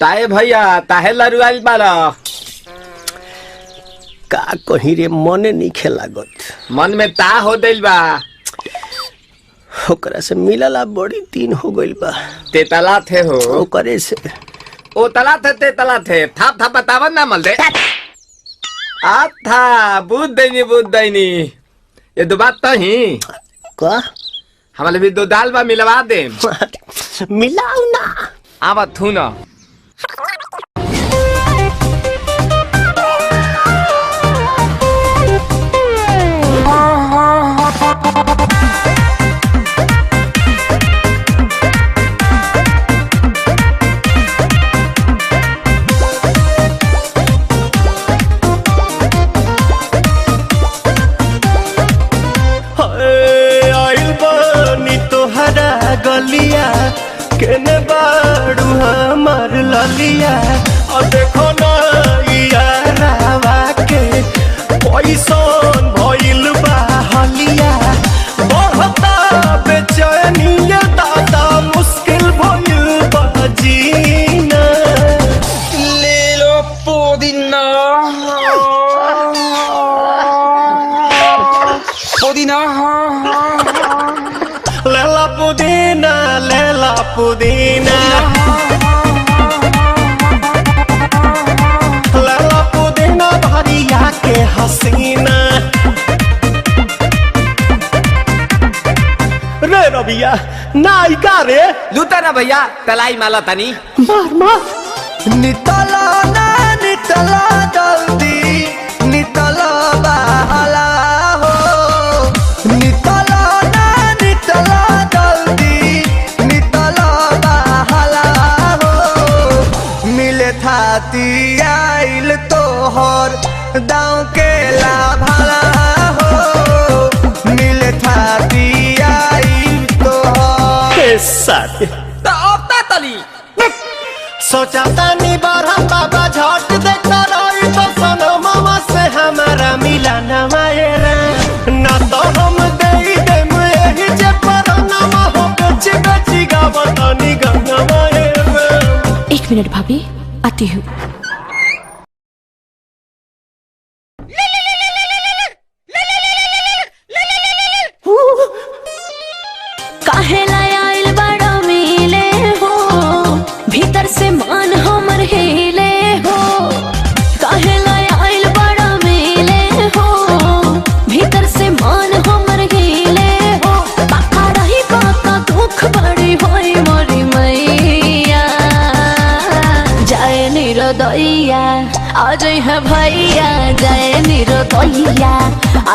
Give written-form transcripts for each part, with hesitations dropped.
ताए भैया ताहे लरुआल बाला का कहीं रे मने नहीं खेलागत। मन में ता हो दिल बा ओकरा से मिलला बड़ी दिन हो गइल बा। ते तला थे हो ओकरे से ओ तला थे ते तला थे थाप थाप बतावन ना मल दे आ था बुद्ध दैनी ये दो बात तो ही का हमारे भी दो दाल बा मिलवा दे मिलाऊ ना आवा थू ना गलिया केने बाड़ू हमार ललिया और देखो ना यारावा के पैसन भइल बा हलिया बढ़ता बेचैनिया दादा मुश्किल भइल बा जीना ले लो पुदीना पुदीना लेला पुदीना लेला पुदीना लेला पुदीना भरिया के हसीना रे रबिया नायिका रे लूटा ना भैया तलाई माला तनी मार मार नितला ना नितला जल्दी नितला बाला हो नितला ना नितला जल्दी नितला बाला हो मिले थाती आइल तोहर दाँव के लाभाला हो मिले थाती आइल तोहर साथी तली सोचा तानी बारह बाबा झट देखता रही तो सनो मामा से हमारा मिला न मायरा ना तो हम दे देम यही जे पर नाम हो बेची गावत नी गंगा मायरा। 1 मिनट भाभी आती हूँ। काहे लायल बड़ा मिले हो भीतर से मान हमर हिले हो काहे लायल बड़ा मिले हो भीतर से मान हमर हिले हो बाका रही बाका दुख बड़ी होई मोरी मैया जाए निरोदैया आज है भैया जाए निरोदैया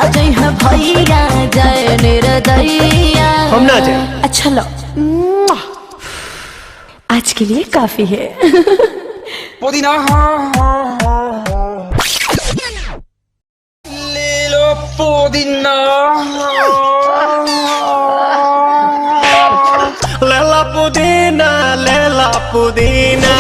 आज है भैया जाए निरोदैया हम ना जाए। अच्छा लो आज के लिए काफी है। पुदीना ले लो पुदीना लेला पुदीना लेला पुदीना